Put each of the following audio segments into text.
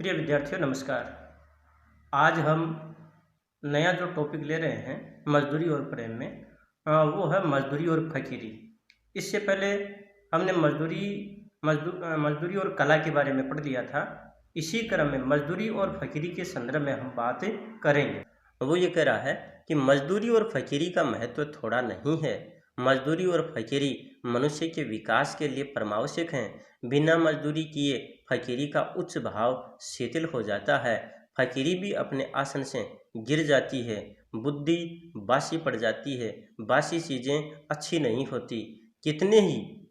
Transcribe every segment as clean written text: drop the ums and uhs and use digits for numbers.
प्रिय विद्यार्थियों नमस्कार। आज हम नया जो टॉपिक ले रहे हैं मजदूरी और प्रेम में वो है मजदूरी और फकीरी। इससे पहले हमने मजदूरी और कला के बारे में पढ़ लिया था। इसी क्रम में मजदूरी और फकीरी के संदर्भ में हम बात करेंगे। वो ये कह रहा है कि मजदूरी और फकीरी का महत्व थोड़ा नहीं है। मजदूरी और फकीरी मनुष्य के विकास के लिए परमावश्यक हैं। बिना मजदूरी किए फकीरी का उच्च भाव शिथिल हो जाता है। फकीरी भी अपने आसन से गिर जाती है। बुद्धि बासी पड़ जाती है। बासी चीज़ें अच्छी नहीं होती। कितने ही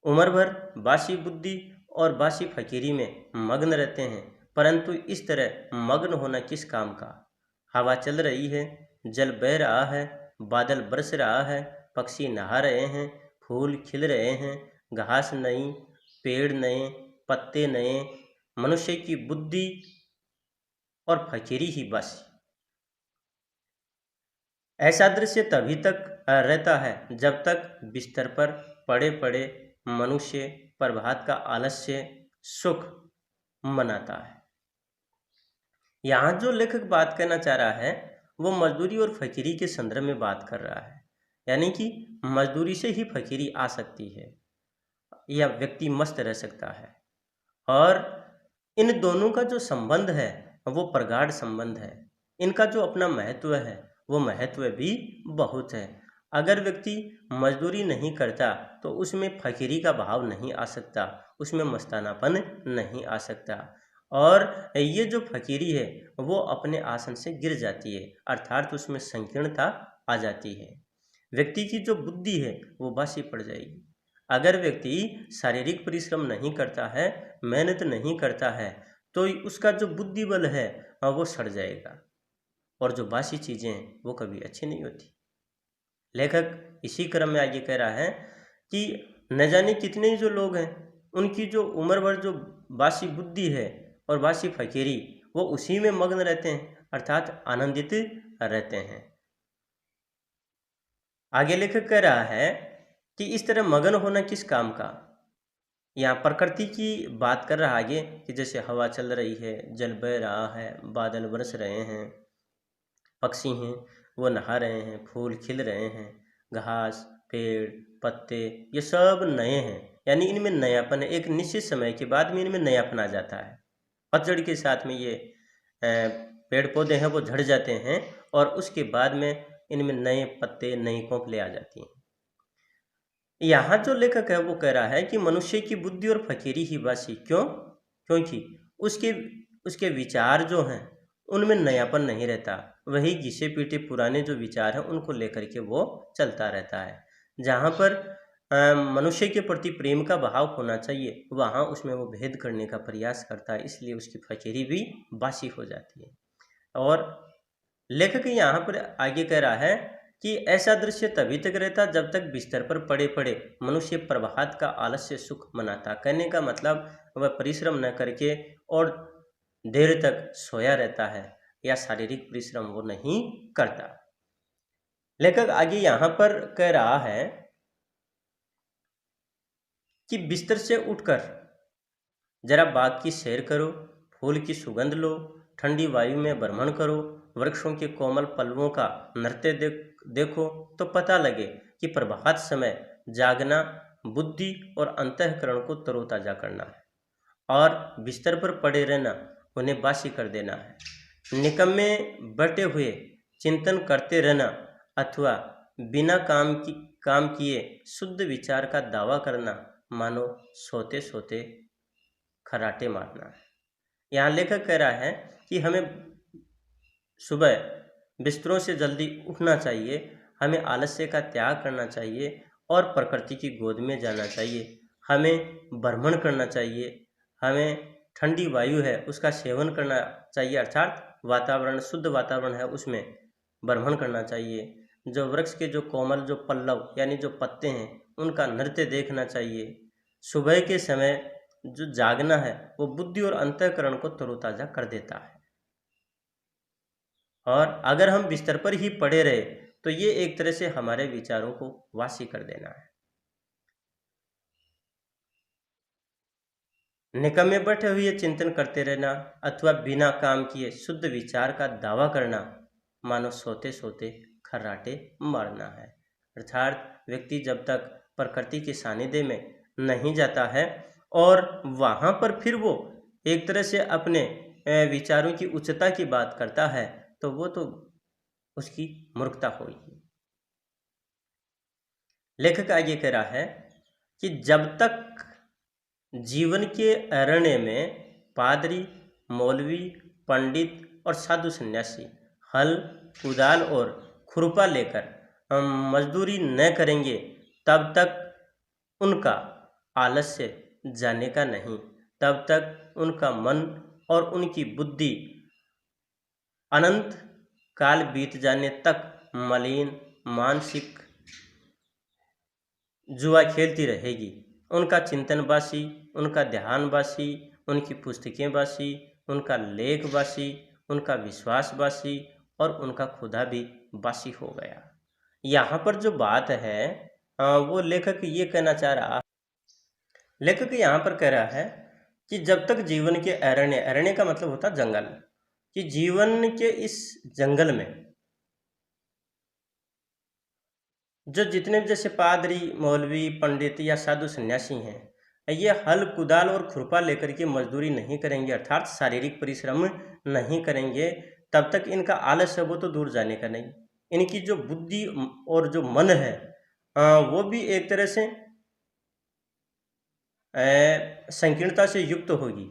उम्र भर बासी बुद्धि और बासी फकीरी में मग्न रहते हैं, परंतु इस तरह मग्न होना किस काम का। हवा चल रही है, जल बह रहा है, बादल बरस रहा है, पक्षी नहा रहे हैं, फूल खिल रहे हैं, घास नई, पेड़ नए, पत्ते नए, मनुष्य की बुद्धि और फकीरी ही बस। ऐसा दृश्य तभी तक रहता है जब तक बिस्तर पर पड़े पड़े मनुष्य प्रभात का आलस्य सुख मनाता है। यहाँ जो लेखक बात करना चाह रहा है वो मजदूरी और फकीरी के संदर्भ में बात कर रहा है। यानी कि मजदूरी से ही फकीरी आ सकती है या व्यक्ति मस्त रह सकता है। और इन दोनों का जो संबंध है वो प्रगाढ़ संबंध है। इनका जो अपना महत्व है वो महत्व भी बहुत है। अगर व्यक्ति मजदूरी नहीं करता तो उसमें फकीरी का भाव नहीं आ सकता, उसमें मस्तानापन नहीं आ सकता। और ये जो फकीरी है वो अपने आसन से गिर जाती है, अर्थात उसमें संकीर्णता आ जाती है। व्यक्ति की जो बुद्धि है वो बासी पड़ जाएगी। अगर व्यक्ति शारीरिक परिश्रम नहीं करता है, मेहनत नहीं करता है, तो उसका जो बुद्धि बल है वो सड़ जाएगा और जो बासी चीज़ें हैं वो कभी अच्छी नहीं होती। लेखक इसी क्रम में आगे कह रहा है कि न जाने कितने ही जो लोग हैं उनकी जो उम्र भर जो बासी बुद्धि है और बासी फकीरी वो उसी में मग्न रहते हैं, अर्थात आनंदित रहते हैं। आगे लेखक कह रहा है कि इस तरह मगन होना किस काम का। यहाँ प्रकृति की बात कर रहा है आगे कि जैसे हवा चल रही है, जल बह रहा है, बादल बरस रहे हैं, पक्षी हैं वो नहा रहे हैं, फूल खिल रहे हैं, घास पेड़ पत्ते ये सब नए हैं। यानी इनमें नयापन है। एक निश्चित समय के बाद में इनमें नयापन आ जाता है। पतझड़ के साथ में ये पेड़ पौधे हैं वो झड़ जाते हैं और उसके बाद में इनमें नए पत्ते नई कोंपलें आ जाती हैं। यहाँ जो लेखक है वो कह रहा है कि मनुष्य की बुद्धि और फकीरी ही बासी। क्यों? क्योंकि उसके उसके विचार जो हैं उनमें नयापन नहीं रहता। वही घिसे पीटे पुराने जो विचार हैं उनको लेकर के वो चलता रहता है। जहाँ पर मनुष्य के प्रति प्रेम का भाव होना चाहिए वहाँ उसमें वो भेद करने का प्रयास करता है, इसलिए उसकी फकीरी भी बासी हो जाती है। और लेखक यहाँ पर आगे कह रहा है कि ऐसा दृश्य तभी तक रहता जब तक बिस्तर पर पड़े पड़े मनुष्य प्रभात का आलस्य सुख मनाता। कहने का मतलब वह परिश्रम न करके और देर तक सोया रहता है या शारीरिक परिश्रम वो नहीं करता। लेखक आगे यहाँ पर कह रहा है कि बिस्तर से उठकर जरा बाग की सैर करो, फूल की सुगंध लो, ठंडी वायु में भ्रमण करो, वृक्षों के कोमल पल्लवों का नृत्य देखो तो पता लगे कि प्रभात समय जागना बुद्धि और अंतःकरण को तरोताजा करना है और बिस्तर पर पड़े रहना उन्हें बासी कर देना है। निकम्मे बैठे हुए चिंतन करते रहना अथवा बिना काम किए शुद्ध विचार का दावा करना मानो सोते सोते खराटे मारना है। यहाँ लेखक कह रहा है कि हमें सुबह बिस्तरों से जल्दी उठना चाहिए, हमें आलस्य का त्याग करना चाहिए और प्रकृति की गोद में जाना चाहिए। हमें भ्रमण करना चाहिए, हमें ठंडी वायु है उसका सेवन करना चाहिए, अर्थात वातावरण शुद्ध वातावरण है उसमें भ्रमण करना चाहिए। जो वृक्ष के जो कोमल जो पल्लव यानी जो पत्ते हैं उनका नृत्य देखना चाहिए। सुबह के समय जो जागना है वो बुद्धि और अंतःकरण को तरोताजा कर देता है। और अगर हम बिस्तर पर ही पड़े रहे तो ये एक तरह से हमारे विचारों को वासी कर देना है। निकम्मे बैठे हुए चिंतन करते रहना अथवा बिना काम किए शुद्ध विचार का दावा करना मानो सोते सोते खर्राटे मारना है। अर्थात व्यक्ति जब तक प्रकृति के सानिध्य में नहीं जाता है और वहाँ पर फिर वो एक तरह से अपने विचारों की उच्चता की बात करता है तो वो तो उसकी मूर्खता होगी। लेखक आगे कह रहा है कि जब तक जीवन के अरण्य में पादरी, मौलवी, पंडित और साधु सन्यासी हल, कुदाल और खुरपा लेकर मजदूरी न करेंगे तब तक उनका आलस्य जाने का नहीं, तब तक उनका मन और उनकी बुद्धि अनंत काल बीत जाने तक मलिन मानसिक जुआ खेलती रहेगी। उनका चिंतन बासी, उनका ध्यान बासी, उनकी पुस्तकें बासी, उनका लेख बासी, उनका विश्वास बासी और उनका खुदा भी बासी हो गया। यहाँ पर जो बात है वो लेखक ये कहना चाह रहा, लेखक यहाँ पर कह रहा है कि जब तक जीवन के अरण्य, अरण्य का मतलब होता जंगल, कि जीवन के इस जंगल में जो जितने भी जैसे पादरी, मौलवी, पंडित या साधु सन्यासी हैं, ये हल, कुदाल और खुरपा लेकर के मजदूरी नहीं करेंगे अर्थात शारीरिक परिश्रम नहीं करेंगे तब तक इनका आलस्य वो तो दूर जाने का नहीं। इनकी जो बुद्धि और जो मन है वो भी एक तरह से संकीर्णता से युक्त होगी,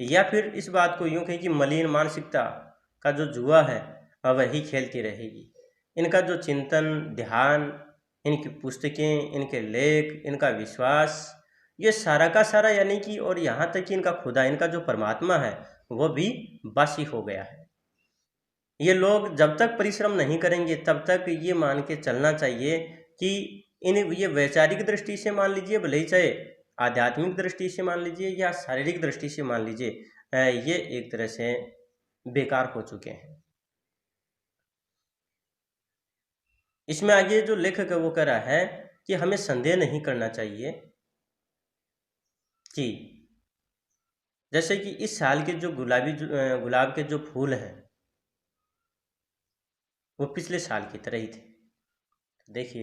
या फिर इस बात को यूँ कहें कि मलिन मानसिकता का जो जुआ है वही खेलती रहेगी। इनका जो चिंतन, ध्यान, इनकी पुस्तकें, इनके लेख, इनका विश्वास, ये सारा का सारा यानी कि और यहाँ तक कि इनका खुदा, इनका जो परमात्मा है वो भी बासी हो गया है। ये लोग जब तक परिश्रम नहीं करेंगे तब तक ये मान के चलना चाहिए कि इन ये वैचारिक दृष्टि से मान लीजिए, भले ही चाहे आध्यात्मिक दृष्टि से मान लीजिए या शारीरिक दृष्टि से मान लीजिए, ये एक तरह से बेकार हो चुके हैं। इसमें आगे जो लेखक है वो कह रहा है कि हमें संदेह नहीं करना चाहिए कि जैसे कि इस साल के जो गुलाब के जो फूल हैं वो पिछले साल की तरह ही थे। देखिए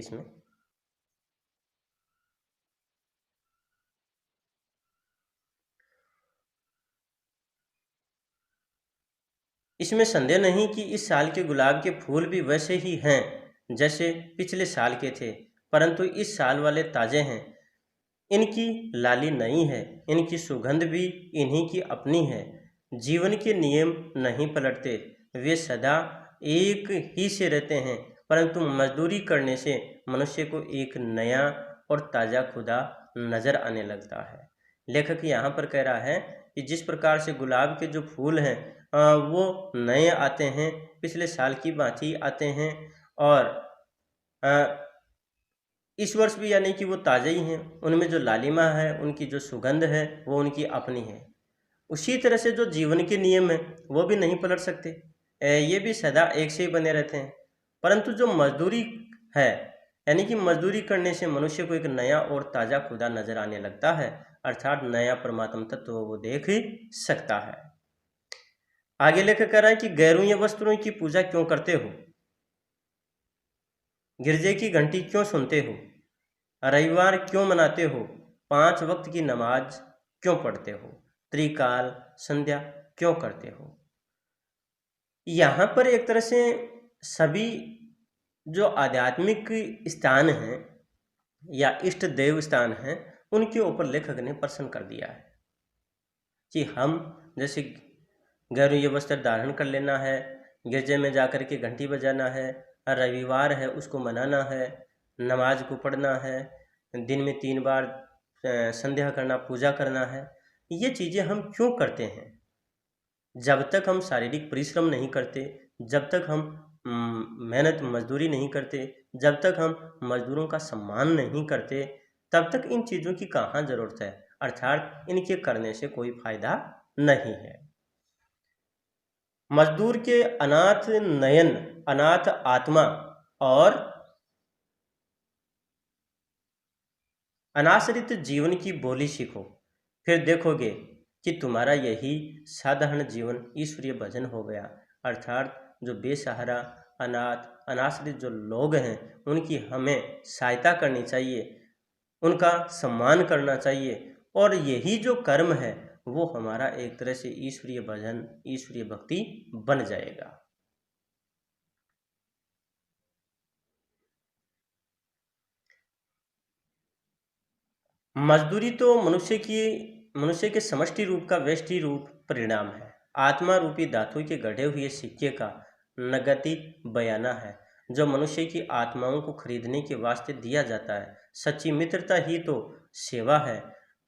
इसमें संदेह नहीं कि इस साल के गुलाब के फूल भी वैसे ही हैं जैसे पिछले साल के थे, परंतु इस साल वाले ताज़े हैं। इनकी लाली नई है, इनकी सुगंध भी इन्हीं की अपनी है। जीवन के नियम नहीं पलटते, वे सदा एक ही से रहते हैं, परंतु मजदूरी करने से मनुष्य को एक नया और ताज़ा खुदा नज़र आने लगता है। लेखक यहाँ पर कह रहा है कि जिस प्रकार से गुलाब के जो फूल हैं वो नए आते हैं, पिछले साल की भांति आते हैं और इस वर्ष भी यानी कि वो ताज़े ही हैं, उनमें जो लालिमा है, उनकी जो सुगंध है वो उनकी अपनी है। उसी तरह से जो जीवन के नियम हैं वो भी नहीं पलट सकते, ये भी सदा एक से ही बने रहते हैं। परंतु जो मजदूरी है यानी कि मजदूरी करने से मनुष्य को एक नया और ताज़ा खुदा नजर आने लगता है, अर्थात नया परमात्म तत्व वो देख ही सकता है। आगे लेकर कह रहा है कि गैरों या वस्त्रों की पूजा क्यों करते हो, गिरजे की घंटी क्यों सुनते हो, रविवार क्यों मनाते हो, 5 वक्त की नमाज क्यों पढ़ते हो, त्रिकाल संध्या क्यों करते हो। यहाँ पर एक तरह से सभी जो आध्यात्मिक स्थान हैं या इष्ट देव स्थान हैं उनके ऊपर लेखक ने प्रश्न कर दिया है कि हम जैसे गैरुय वस्त्र धारण कर लेना है, गिरजे में जाकर के घंटी बजाना है, रविवार है उसको मनाना है, नमाज को पढ़ना है, दिन में 3 बार संध्या करना, पूजा करना है। ये चीज़ें हम क्यों करते हैं? जब तक हम शारीरिक परिश्रम नहीं करते, जब तक हम मेहनत मजदूरी नहीं करते, जब तक हम मजदूरों का सम्मान नहीं करते, तब तक इन चीज़ों की कहाँ ज़रूरत है, अर्थात इनके करने से कोई फायदा नहीं है। मजदूर के अनाथ नयन, अनाथ आत्मा और अनाश्रित जीवन की बोली सीखो। फिर देखोगे कि तुम्हारा यही साधारण जीवन ईश्वरीय भजन हो गया। अर्थात जो बेसहारा, अनाथ, अनाश्रित जो लोग हैं, उनकी हमें सहायता करनी चाहिए, उनका सम्मान करना चाहिए, और यही जो कर्म है वो हमारा एक तरह से ईश्वरीय भजन, ईश्वरीय भक्ति बन जाएगा। मजदूरी तो मनुष्य के समष्टि रूप का व्यष्टि रूप परिणाम है। आत्मा रूपी धातु के गढ़े हुए सिक्के का नगदी बयाना है, जो मनुष्य की आत्माओं को खरीदने के वास्ते दिया जाता है। सच्ची मित्रता ही तो सेवा है।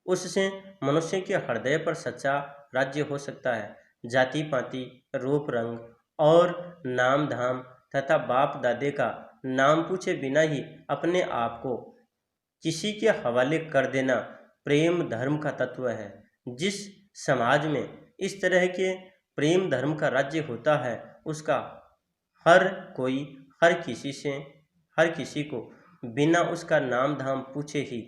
उससे मनुष्य के हृदय पर सच्चा राज्य हो सकता है। जाति पाति, रूप रंग और नाम धाम तथा बाप दादे का नाम पूछे बिना ही अपने आप को किसी के हवाले कर देना प्रेम धर्म का तत्व है। जिस समाज में इस तरह के प्रेम धर्म का राज्य होता है, उसका हर कोई हर किसी से हर किसी को बिना उसका नाम धाम पूछे ही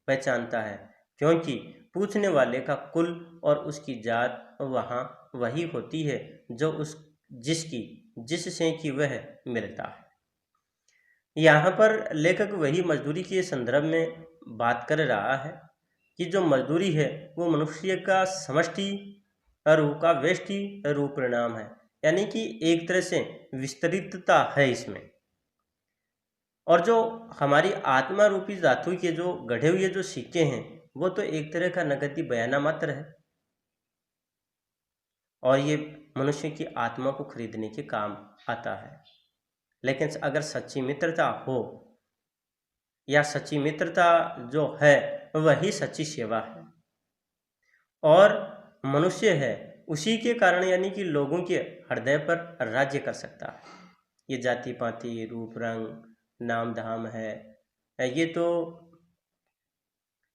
पहचानता है, क्योंकि पूछने वाले का कुल और उसकी जात वहाँ वही होती है जो उस जिसकी जिससे कि वह मिलता है। यहाँ पर लेखक वही मजदूरी के संदर्भ में बात कर रहा है कि जो मजदूरी है वो मनुष्य का समष्टि रूप का व्यष्टि रूप परिणाम है, यानी कि एक तरह से विस्तृतता है इसमें। और जो हमारी आत्मा रूपी धातु के जो गढ़े हुए जो सिक्के हैं, वो तो एक तरह का नगदी बयाना मात्र है, और ये मनुष्य की आत्मा को खरीदने के काम आता है। लेकिन अगर सच्ची मित्रता हो, या सच्ची मित्रता जो है वही सच्ची सेवा है, और मनुष्य है उसी के कारण यानी कि लोगों के हृदय पर राज्य कर सकता है। ये जाति पाति, रूप रंग, नाम धाम है, ये तो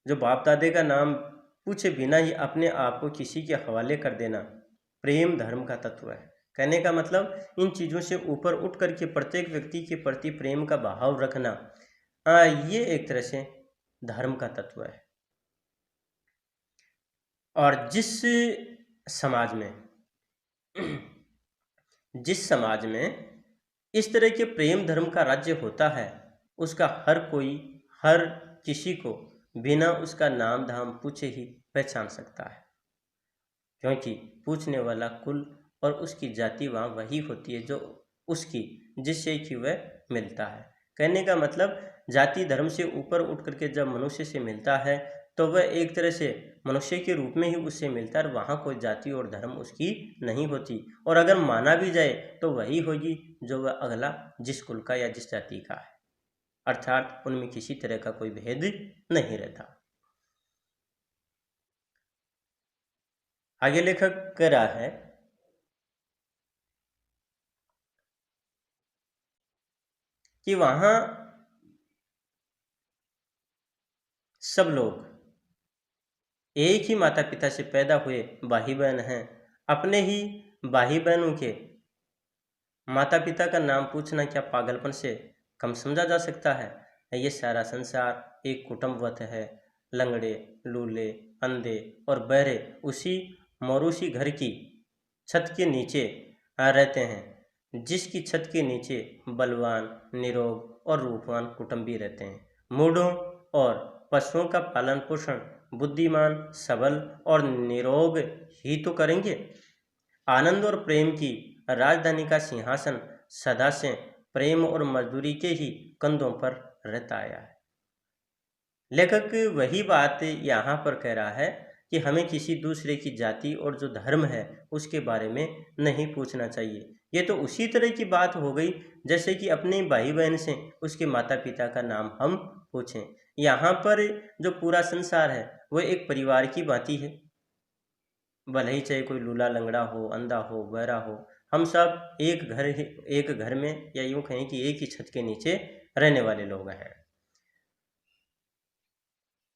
जो बाप दादे का नाम पूछे बिना ही अपने आप को किसी के हवाले कर देना प्रेम धर्म का तत्व है। कहने का मतलब इन चीज़ों से ऊपर उठ करके प्रत्येक व्यक्ति के प्रति प्रेम का भाव रखना, ये एक तरह से धर्म का तत्व है। और समाज में जिस समाज में इस तरह के प्रेम धर्म का राज्य होता है, उसका हर कोई हर किसी को बिना उसका नाम धाम पूछे ही पहचान सकता है, क्योंकि पूछने वाला कुल और उसकी जाति वहाँ वही होती है जो उसकी जिससे कि वह मिलता है। कहने का मतलब जाति धर्म से ऊपर उठ करके जब मनुष्य से मिलता है तो वह एक तरह से मनुष्य के रूप में ही उससे मिलता है, और वहाँ कोई जाति और धर्म उसकी नहीं होती। और अगर माना भी जाए तो वही होगी जो वह अगला जिस कुल का या जिस जाति का है, अर्थात उनमें किसी तरह का कोई भेद नहीं रहता। आगे लेखक कह रहा है कि वहाँ सब लोग एक ही माता पिता से पैदा हुए भाई बहन हैं। अपने ही भाई बहनों के माता पिता का नाम पूछना क्या पागलपन से कम समझा जा सकता है? ये सारा संसार एक कुटुंबवत है। लंगड़े, लूले, अंधे और बहरे उसी मौरूसी घर की छत के नीचे रहते हैं, जिसकी छत के नीचे बलवान, निरोग और रूपवान कुटुंबी रहते हैं। मूढ़ों और पशुओं का पालन पोषण बुद्धिमान, सबल और निरोग ही तो करेंगे। आनंद और प्रेम की राजधानी का सिंहासन सदा से प्रेम और मजदूरी के ही कंधों पर रहता आया है। लेखक वही बात यहाँ पर कह रहा है कि हमें किसी दूसरे की जाति और जो धर्म है उसके बारे में नहीं पूछना चाहिए। ये तो उसी तरह की बात हो गई जैसे कि अपने भाई बहन से उसके माता पिता का नाम हम पूछें। यहाँ पर जो पूरा संसार है वो एक परिवार की भांति है, भले ही चाहे कोई लूला लंगड़ा हो, अंधा हो, बहरा हो, हम सब एक घर में, या यूँ कहें कि एक ही छत के नीचे रहने वाले लोग हैं।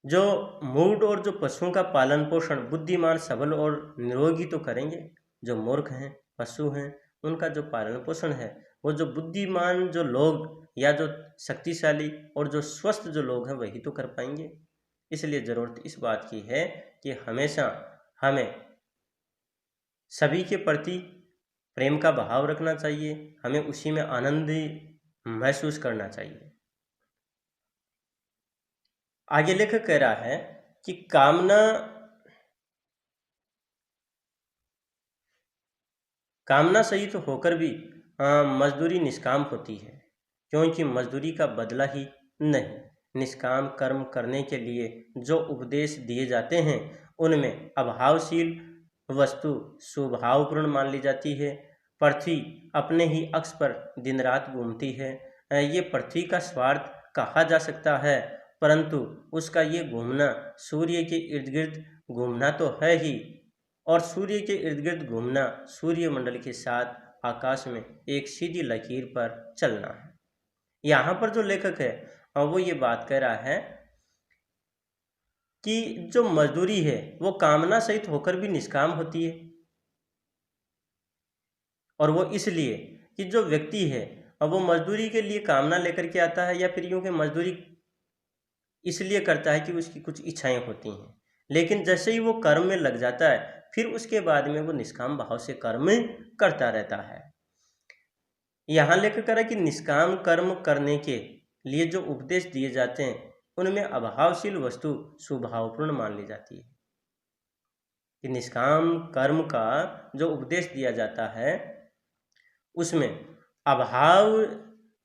जो मूढ़ और जो पशुओं का पालन पोषण बुद्धिमान, सबल और निरोगी तो करेंगे। जो मूर्ख हैं, पशु हैं, उनका जो पालन पोषण है वो जो बुद्धिमान जो लोग या जो शक्तिशाली और जो स्वस्थ जो लोग हैं वही तो कर पाएंगे। इसलिए ज़रूरत इस बात की है कि हमेशा हमें सभी के प्रति प्रेम का भाव रखना चाहिए, हमें उसी में आनंद महसूस करना चाहिए। आगे लेखक कह रहा है कि कामना सहित होकर भी मजदूरी निष्काम होती है, क्योंकि मजदूरी का बदला ही नहीं। निष्काम कर्म करने के लिए जो उपदेश दिए जाते हैं उनमें अभावशील वस्तु स्वभावपूर्ण मान ली जाती है। पृथ्वी अपने ही अक्ष पर दिन रात घूमती है। ये पृथ्वी का स्वार्थ कहा जा सकता है, परंतु उसका ये घूमना सूर्य के इर्द गिर्द घूमना तो है ही, और सूर्य के इर्द गिर्द घूमना सूर्यमंडल के साथ आकाश में एक सीधी लकीर पर चलना है। यहाँ पर जो लेखक है वो ये बात कह रहा है कि जो मजदूरी है वो कामना सहित होकर भी निष्काम होती है, और वो इसलिए कि जो व्यक्ति है अब वो मजदूरी के लिए कामना लेकर के आता है, या फिर यूँ कि मजदूरी इसलिए करता है कि उसकी कुछ इच्छाएं होती हैं, लेकिन जैसे ही वो कर्म में लग जाता है फिर उसके बाद में वो निष्काम भाव से कर्म करता रहता है। यहाँ लेकर करा कि निष्काम कर्म करने के लिए जो उपदेश दिए जाते हैं उनमें अभावशील वस्तु स्वभावपूर्ण मान ली जाती है। कि निष्काम कर्म का जो उपदेश दिया जाता है उसमें अभाव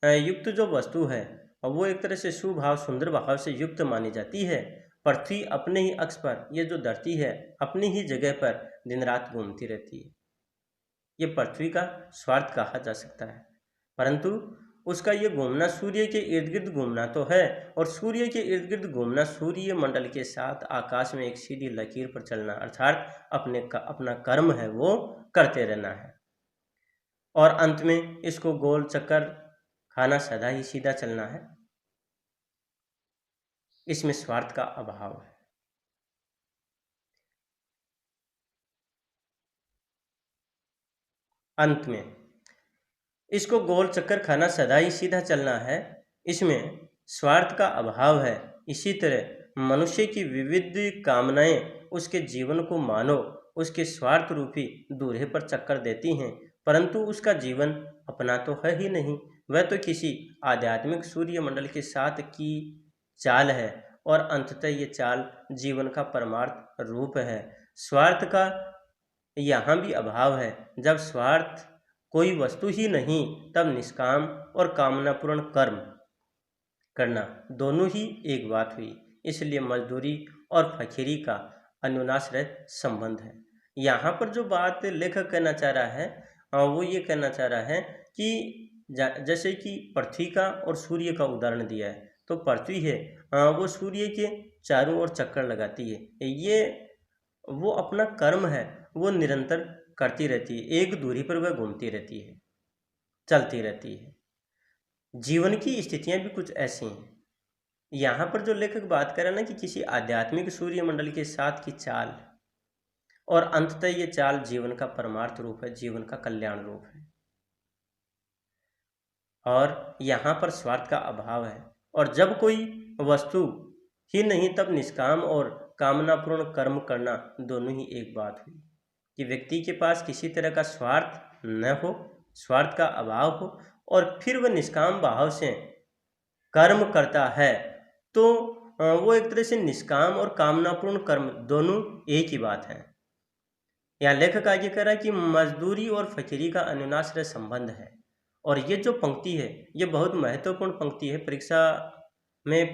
युक्त जो वस्तु है और वो एक तरह से सुभाव सुंदर भाव से युक्त मानी जाती है। पृथ्वी अपने ही अक्ष पर, ये जो धरती है अपनी ही जगह पर दिन रात घूमती रहती है। ये पृथ्वी का स्वार्थ कहा जा सकता है, परंतु उसका ये घूमना सूर्य के इर्द गिर्द घूमना तो है, और सूर्य के इर्द गिर्द घूमना सूर्य मंडल के साथ आकाश में एक सीधी लकीर पर चलना, अर्थात अपना कर्म है वो करते रहना है, और अंत में इसको गोल चक्कर खाना सदा ही सीधा चलना है। इसमें स्वार्थ का अभाव है। अंत में इसको गोल चक्कर खाना सदा ही सीधा चलना है, इसमें स्वार्थ का अभाव है। इसी तरह मनुष्य की विविध कामनाएं उसके जीवन को मानो उसके स्वार्थ रूपी दूल्हे पर चक्कर देती हैं, परंतु उसका जीवन अपना तो है ही नहीं, वह तो किसी आध्यात्मिक सूर्यमंडल के साथ की चाल है, और अंततः ये चाल जीवन का परमार्थ रूप है। स्वार्थ का यहाँ भी अभाव है। जब स्वार्थ कोई वस्तु ही नहीं तब निष्काम और कामनापूर्ण कर्म करना दोनों ही एक बात हुई। इसलिए मजदूरी और फकीरी का अन्योनाश्रय संबंध है। यहाँ पर जो बात लेखक कहना चाह रहा है वो ये कहना चाह रहा है कि जैसे कि पृथ्वी का और सूर्य का उदाहरण दिया है, तो पृथ्वी है वो सूर्य के चारों ओर चक्कर लगाती है। ये वो अपना कर्म है वो निरंतर करती रहती है, एक दूरी पर वह घूमती रहती है, चलती रहती है। जीवन की स्थितियां भी कुछ ऐसी हैं। यहाँ पर जो लेखक बात कर रहे हैं ना कि किसी आध्यात्मिक सूर्यमंडल के साथ की चाल, और अंततः ये चाल जीवन का परमार्थ रूप है, जीवन का कल्याण रूप है, और यहाँ पर स्वार्थ का अभाव है। और जब कोई वस्तु ही नहीं तब निष्काम और कामनापूर्ण कर्म करना दोनों ही एक बात हुई। कि व्यक्ति के पास किसी तरह का स्वार्थ न हो, स्वार्थ का अभाव हो, और फिर वह निष्काम भाव से कर्म करता है, तो वो एक तरह से निष्काम और कामनापूर्ण कर्म दोनों एक ही बात है। यहाँ लेखक आगे कह रहा है कि मजदूरी और फकीरी का अन्योनाश्रय संबंध है। और ये जो पंक्ति है ये बहुत महत्वपूर्ण पंक्ति है परीक्षा में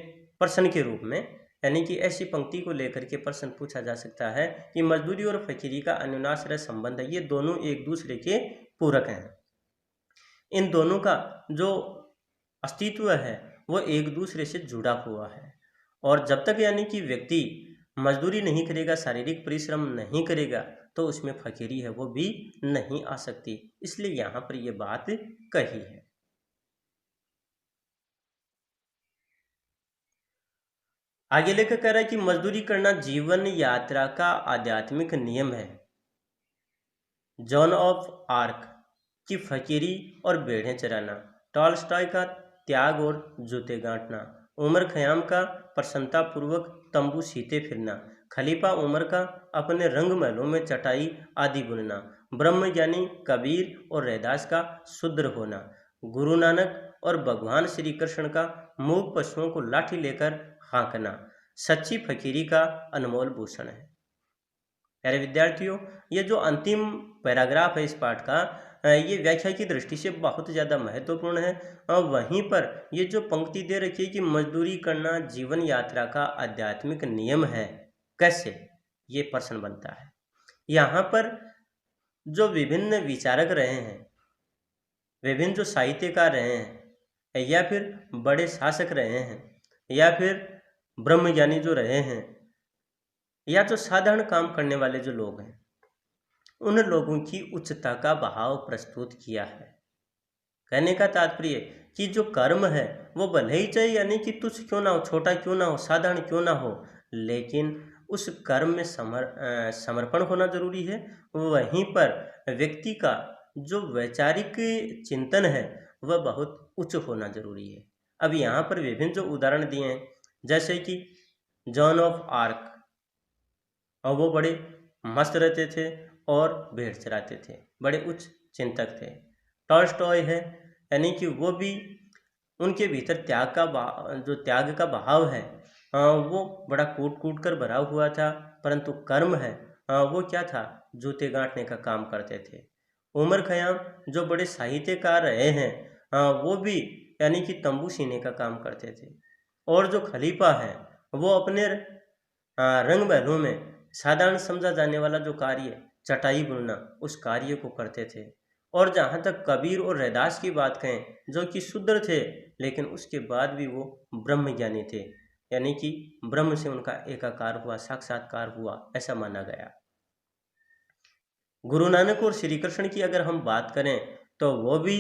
प्रश्न के रूप में, यानी कि ऐसी पंक्ति को लेकर के प्रश्न पूछा जा सकता है कि मजदूरी और फकीरी का अन्योनाश्रय संबंध है, ये दोनों एक दूसरे के पूरक हैं। इन दोनों का जो अस्तित्व है वो एक दूसरे से जुड़ा हुआ है, और जब तक यानी कि व्यक्ति मजदूरी नहीं करेगा, शारीरिक परिश्रम नहीं करेगा, तो उसमें फकीरी है वो भी नहीं आ सकती। इसलिए यहाँ पर ये बात कही है। आगे लेकर कह रहा है कि मजदूरी करना जीवन यात्रा का आध्यात्मिक नियम है। जॉन ऑफ आर्क की फकीरी और भेड़ें चराना, टॉलस्टॉय का त्याग और जूते गांठना, उमर खयाम का प्रसन्नतापूर्वक तंबू सीते फिरना, खलीफा उमर का अपने रंग महलों में चटाई आदि बुनना, ब्रह्म ज्ञानी कबीर और रैदास का शूद्र होना, गुरु नानक और भगवान श्री कृष्ण का मूक पशुओं को लाठी लेकर हाँकना सच्ची फकीरी का अनमोल भूषण है। प्यारे विद्यार्थियों, ये जो अंतिम पैराग्राफ है इस पाठ का, ये व्याख्या की दृष्टि से बहुत ज़्यादा महत्वपूर्ण है। और वहीं पर ये जो पंक्ति दे रखी है कि मजदूरी करना जीवन यात्रा का आध्यात्मिक नियम है, कैसे ये प्रश्न बनता है। यहाँ पर जो विभिन्न विचारक रहे हैं, विभिन्न जो साहित्यकार रहे हैं, या फिर बड़े शासक रहे हैं, या फिर ब्रह्मज्ञानी जो रहे हैं, या जो साधारण काम करने वाले जो लोग हैं, उन लोगों की उच्चता का भाव प्रस्तुत किया है। कहने का तात्पर्य कि जो कर्म है वो भले ही चाहे यानी कि तुच्छ क्यों ना हो, छोटा क्यों ना हो, साधारण क्यों ना हो, लेकिन उस कर्म में समर्पण होना जरूरी है। वहीं पर व्यक्ति का जो वैचारिक चिंतन है वह बहुत उच्च होना जरूरी है। अब यहाँ पर विभिन्न जो उदाहरण दिए हैं, जैसे कि जॉन ऑफ आर्क, और वो बड़े मस्त रहते थे और भेड़ चराते थे, बड़े उच्च चिंतक थे। टॉल्स्टॉय है, यानी कि वो भी, उनके भीतर जो त्याग का भाव है वो बड़ा कूट कूट कर भरा हुआ था, परंतु कर्म है वो क्या था, जूते गांठने का काम करते थे। उमर खयाम जो बड़े साहित्यकार रहे हैं, वो भी यानी कि तंबू सीने का काम करते थे। और जो खलीफा है वो अपने रंग महलों में साधारण समझा जाने वाला जो कार्य चटाई बुनना, उस कार्य को करते थे। और जहाँ तक कबीर और रैदास की बात कहें, जो कि शूद्र थे लेकिन उसके बाद भी वो ब्रह्म ज्ञानी थे, यानी कि ब्रह्म से उनका एकाकार हुआ, साक्षात्कार हुआ, ऐसा माना गया। गुरु नानक और श्री कृष्ण की अगर हम बात करें तो वो भी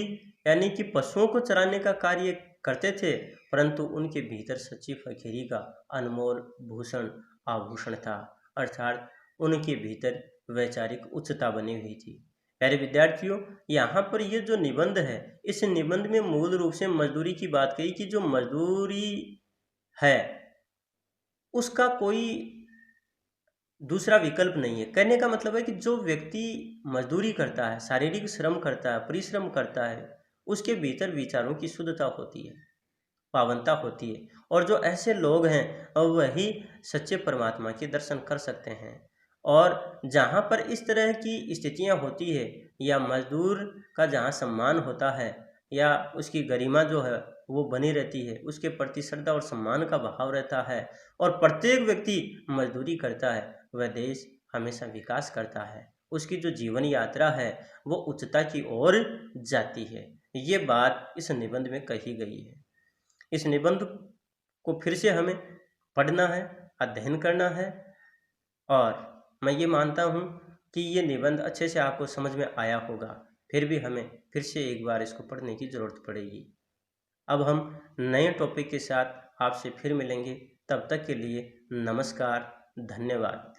यानी कि पशुओं को चराने का कार्य करते थे, परंतु उनके भीतर सच्ची फकीरी का अनमोल भूषण आभूषण था, अर्थात उनके भीतर वैचारिक उच्चता बनी हुई थी। प्यारे विद्यार्थियों, यहाँ पर ये जो निबंध है, इस निबंध में मूल रूप से मजदूरी की बात कही कि जो मजदूरी है उसका कोई दूसरा विकल्प नहीं है। कहने का मतलब है कि जो व्यक्ति मजदूरी करता है, शारीरिक श्रम करता है, परिश्रम करता है, उसके भीतर विचारों की शुद्धता होती है, पावनता होती है। और जो ऐसे लोग हैं वही सच्चे परमात्मा के दर्शन कर सकते हैं। और जहाँ पर इस तरह की स्थितियाँ होती है, या मजदूर का जहाँ सम्मान होता है, या उसकी गरिमा जो है वो बनी रहती है, उसके प्रति श्रद्धा और सम्मान का भाव रहता है, और प्रत्येक व्यक्ति मजदूरी करता है, वह देश हमेशा विकास करता है। उसकी जो जीवन यात्रा है वो उच्चता की ओर जाती है। ये बात इस निबंध में कही गई है। इस निबंध को फिर से हमें पढ़ना है, अध्ययन करना है, और मैं ये मानता हूँ कि ये निबंध अच्छे से आपको समझ में आया होगा। फिर भी हमें फिर से एक बार इसको पढ़ने की ज़रूरत पड़ेगी। अब हम नए टॉपिक के साथ आपसे फिर मिलेंगे। तब तक के लिए नमस्कार, धन्यवाद।